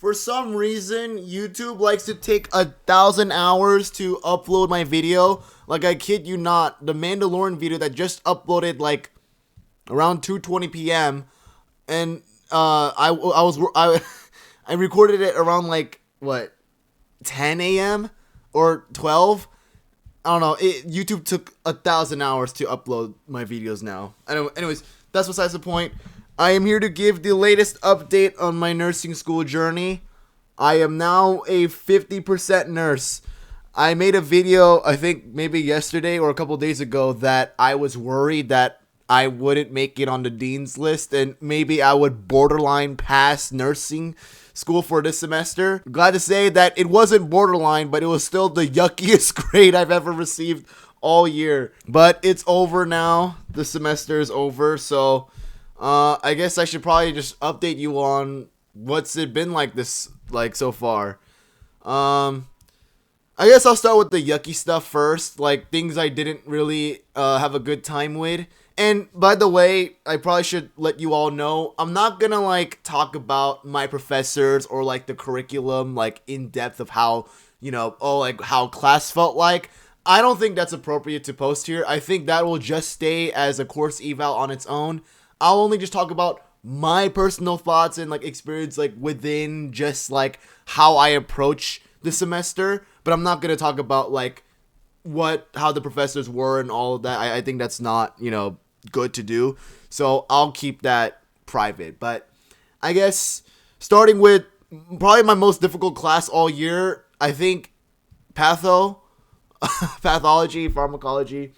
For some reason, YouTube likes to take 1,000 hours to upload my video. Like, I kid you not, the Mandalorian video that just uploaded like around 2:20 p.m. and I recorded it around like what 10 a.m. or 12. I don't know. YouTube took 1,000 hours to upload my videos now. Anyways, that's besides the point. I am here to give the latest update on my nursing school journey. I am now a 50% nurse. I made a video, I think maybe yesterday or a couple days ago, that I was worried that I wouldn't make it on the dean's list and maybe I would borderline pass nursing school for this semester. Glad to say that it wasn't borderline, but it was still the yuckiest grade I've ever received all year. But it's over now. The semester is over, so I guess I should probably just update you on what's it been like so far. I guess I'll start with the yucky stuff first, like things I didn't really have a good time with. And by the way, I probably should let you all know, I'm not gonna like talk about my professors or like the curriculum like in depth of how, like how class felt like. I don't think that's appropriate to post here. I think that will just stay as a course eval on its own. I'll only just talk about my personal thoughts and like experience like within just like how I approach the semester, but I'm not gonna talk about like how the professors were and all of that. I think that's not good to do, so I'll keep that private. But I guess starting with probably my most difficult class all year, I think pathology, pharmacology.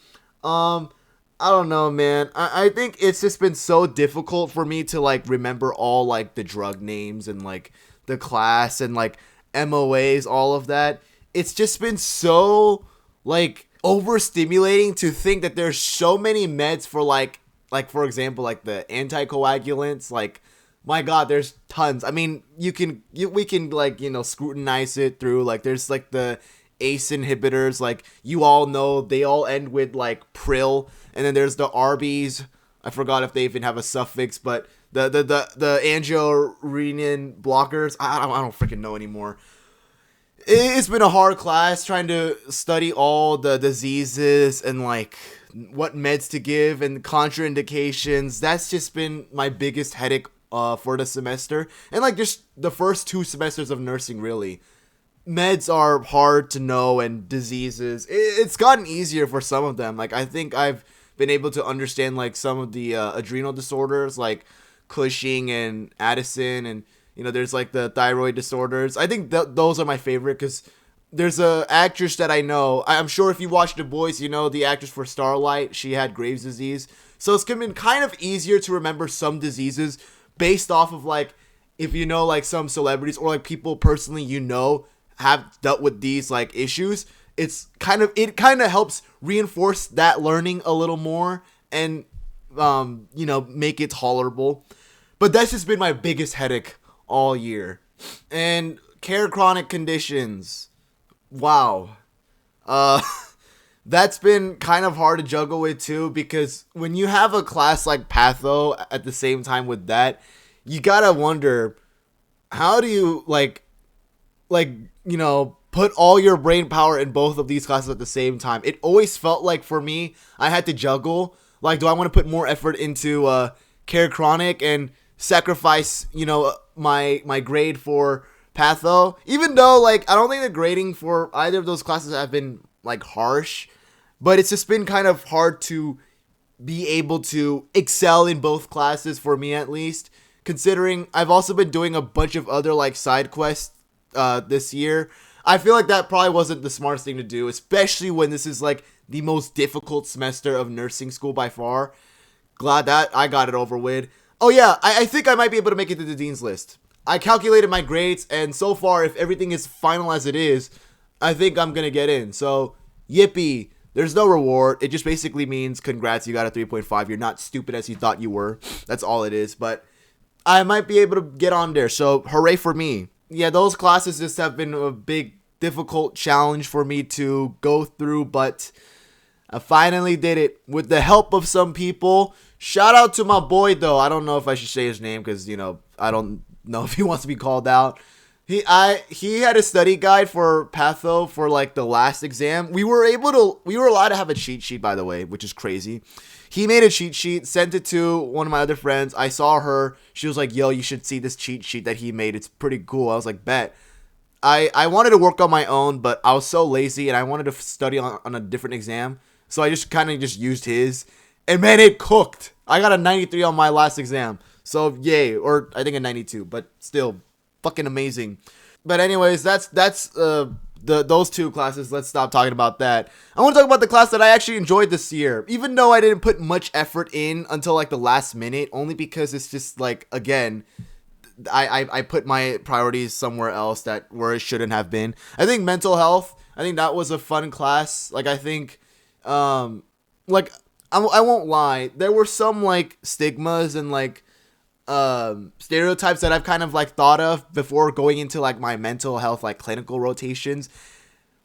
I don't know, man. I think it's just been so difficult for me to like remember all like the drug names and like the class and like MOAs, all of that. It's just been so like overstimulating to think that there's so many meds for like for example like the anticoagulants. Like, my god, there's tons. I mean, we can like scrutinize it through like there's like the ACE inhibitors, like you all know they all end with like pril, and then there's the ARBs. I forgot if they even have a suffix, but the angiorenin blockers. I don't freaking know anymore. It's been a hard class trying to study all the diseases and like what meds to give and contraindications. That's just been my biggest headache for the semester, and like just the first 2 semesters of nursing really. Meds are hard to know, and diseases, it's gotten easier for some of them. Like, I think I've been able to understand like some of the adrenal disorders like Cushing and Addison, and there's like the thyroid disorders. I think those are my favorite because there's a actress that I know. I'm sure if you watch The Boys, the actress for Starlight, she had Graves' disease. So it's been kind of easier to remember some diseases based off of like if like some celebrities or like people personally have dealt with these like issues. It kind of helps reinforce that learning a little more and make it tolerable. But that's just been my biggest headache all year. And care chronic conditions, wow, that's been kind of hard to juggle with too, because when you have a class like patho at the same time with that, you gotta wonder, how do you put all your brain power in both of these classes at the same time? It always felt like for me, I had to juggle. Like, do I want to put more effort into care chronic and sacrifice, my grade for patho? Even though, like, I don't think the grading for either of those classes have been, like, harsh. But it's just been kind of hard to be able to excel in both classes, for me at least. Considering I've also been doing a bunch of other, like, side quests this year. I feel like that probably wasn't the smartest thing to do, especially when this is like the most difficult semester of nursing school by far. Glad that I got it over with. Oh yeah, I think I might be able to make it to the dean's list. I calculated my grades, and so far, if everything is final as it is, I think I'm gonna get in. So, yippee. There's no reward. It just basically means congrats, you got a 3.5. You're not stupid as you thought you were. That's all it is. But I might be able to get on there, so hooray for me. Yeah, those classes just have been a big, difficult challenge for me to go through, but I finally did it with the help of some people. Shout out to my boy, though. I don't know if I should say his name because, I don't know if he wants to be called out. He had a study guide for patho for like the last exam. We were allowed to have a cheat sheet, by the way, which is crazy. He made a cheat sheet, sent it to one of my other friends. I saw her. She was like, "Yo, you should see this cheat sheet that he made. It's pretty cool." I was like, "Bet." I wanted to work on my own, but I was so lazy and I wanted to study on a different exam. So I just kind of just used his. And man, it cooked. I got a 93 on my last exam. So yay, or I think a 92, but still fucking amazing. But anyways, that's those two classes. Let's stop talking about that. I want to talk about the class that I actually enjoyed this year, even though I didn't put much effort in until like the last minute, only because it's just like, again, I put my priorities somewhere else that where it shouldn't have been. I think mental health, I think that was a fun class. Like I think like I won't lie, there were some like stigmas and like stereotypes that I've kind of like thought of before going into like my mental health like clinical rotations.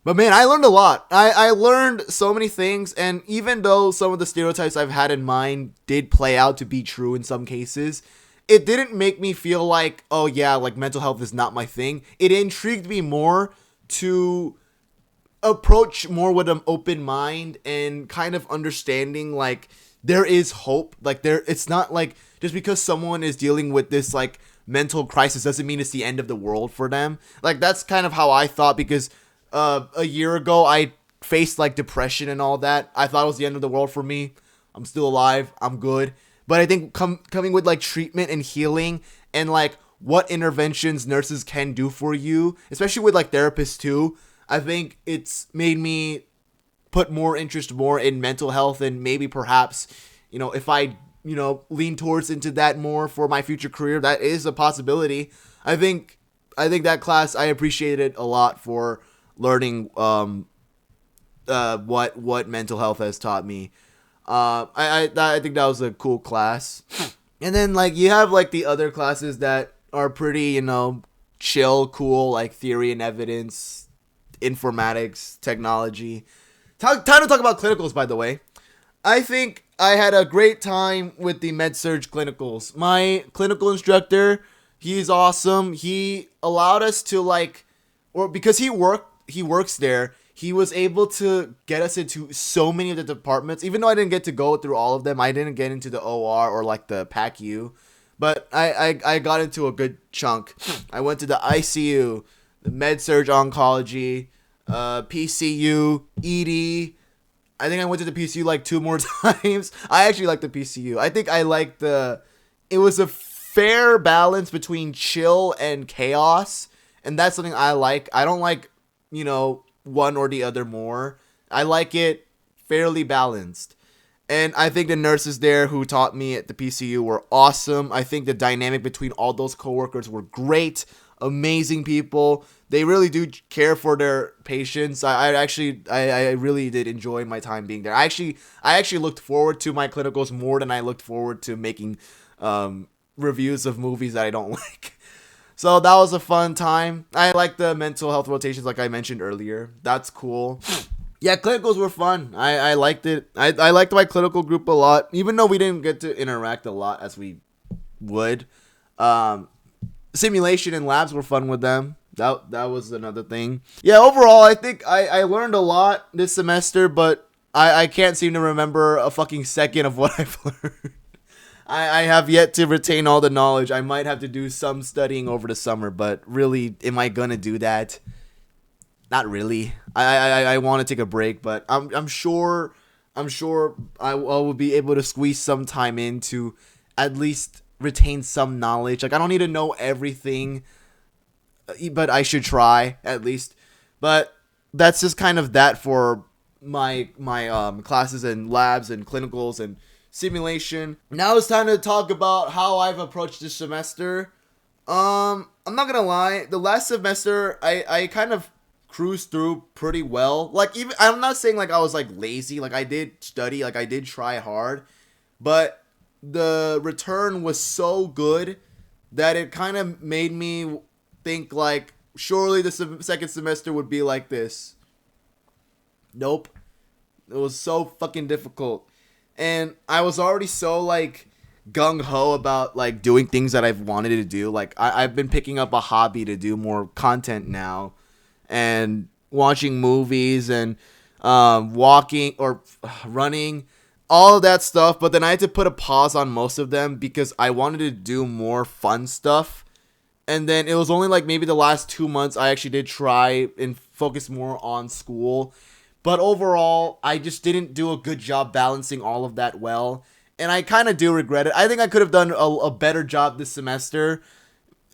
But man, I learned a lot. I learned so many things, and even though some of the stereotypes I've had in mind did play out to be true in some cases, it didn't make me feel like, oh yeah, like mental health is not my thing. It intrigued me more to approach more with an open mind and kind of understanding like there is hope. Like there, it's not like just because someone is dealing with this like mental crisis doesn't mean it's the end of the world for them. Like that's kind of how I thought, because a year ago I faced like depression and all that. I thought it was the end of the world for me. I'm still alive. I'm good. But I think coming with like treatment and healing and like what interventions nurses can do for you, especially with like therapists too, I think it's made me put more interest more in mental health, and maybe perhaps, if I, lean towards into that more for my future career, that is a possibility. I think that class I appreciated a lot for learning what mental health has taught me. I think that was a cool class. And then like you have like the other classes that are pretty, chill, cool, like theory and evidence, informatics, technology. Time to talk about clinicals, by the way. I think I had a great time with the MedSurg clinicals. My clinical instructor, he's awesome. He allowed us to because he works there, he was able to get us into so many of the departments. Even though I didn't get to go through all of them, I didn't get into the OR or like the PACU, but I got into a good chunk. I went to the ICU, the MedSurg oncology, PCU, ED. I think I went to the PCU like 2 more times. I actually like the PCU. I think I liked it was a fair balance between chill and chaos. And that's something I like. I don't like, one or the other more. I like it fairly balanced. And I think the nurses there who taught me at the PCU were awesome. I think the dynamic between all those coworkers were great. Amazing people. They really do care for their patients. I really did enjoy my time being there. I actually looked forward to my clinicals more than I looked forward to making reviews of movies that I don't like. So that was a fun time. I like the mental health rotations like I mentioned earlier. That's cool. Yeah, clinicals were fun. I liked it. I liked my clinical group a lot, even though we didn't get to interact a lot as we would. Simulation and labs were fun with them. That was another thing. Yeah, overall, I think I learned a lot this semester, but I can't seem to remember a fucking second of what I've learned. I have yet to retain all the knowledge. I might have to do some studying over the summer, but really, am I gonna do that? Not really. I want to take a break, but I'm sure I will be able to squeeze some time in to at least retain some knowledge. Like I don't need to know everything, but I should try at least. But that's just kind of that for my classes and labs and clinicals and simulation. Now it's time to talk about how I've approached this semester. I'm not gonna lie, the last semester I kind of cruised through pretty well. Like even I'm not saying like I was like lazy, like I did study, like I did try hard, but the return was so good that it kind of made me think like surely the second semester would be like this. Nope. It was so fucking difficult. And I was already so like gung-ho about like doing things that I've wanted to do. Like I've been picking up a hobby to do more content now, and watching movies and walking or running, all of that stuff. But then I had to put a pause on most of them because I wanted to do more fun stuff. And then it was only like maybe the last 2 months I actually did try and focus more on school. But overall, I just didn't do a good job balancing all of that well. And I kind of do regret it. I think I could have done a better job this semester.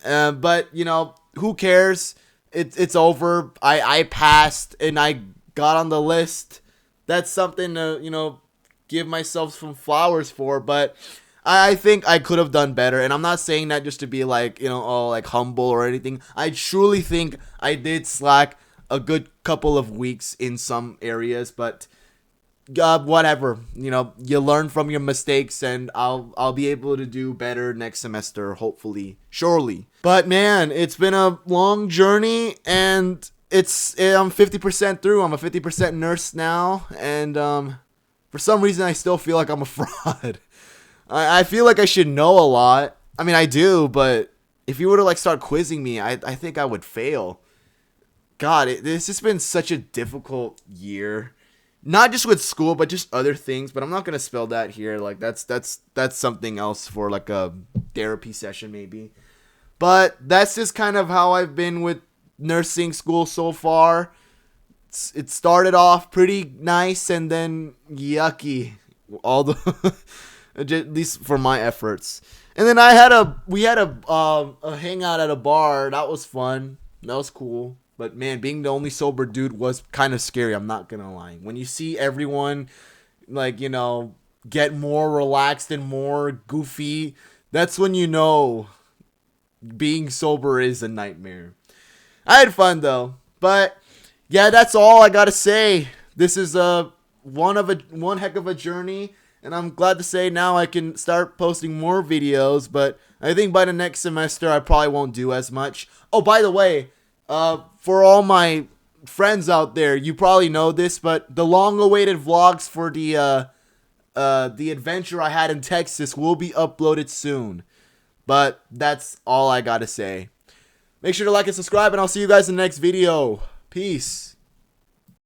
But, you know, who cares? It's over. I passed and I got on the list. That's something to, you know, give myself some flowers for. But I think I could have done better. And I'm not saying that just to be like, you know, oh, like humble or anything. I truly think I did slack a good couple of weeks in some areas. But whatever, you know, you learn from your mistakes, and I'll be able to do better next semester, hopefully, surely. But man, it's been a long journey, and I'm 50% through. I'm a 50% nurse now, and for some reason I still feel like I'm a fraud. I feel like I should know a lot. I mean, I do, but if you were to like start quizzing me, I think I would fail. God, this has been such a difficult year. Not just with school, but just other things. But I'm not gonna spell that here. Like that's something else for like a therapy session maybe. But that's just kind of how I've been with nursing school so far. It started off pretty nice and then yucky. All the at least for my efforts. And then we had a hangout at a bar. That was fun. That was cool. But man, being the only sober dude was kind of scary. I'm not gonna lie. When you see everyone, like, you know, get more relaxed and more goofy, that's when you know being sober is a nightmare. I had fun though. But yeah, that's all I gotta say. This is one heck of a journey, and I'm glad to say now I can start posting more videos. But I think by the next semester I probably won't do as much. Oh, by the way. For all my friends out there, you probably know this, but the long-awaited vlogs for the adventure I had in Texas will be uploaded soon. But that's all I gotta say. Make sure to like and subscribe, and I'll see you guys in the next video. Peace.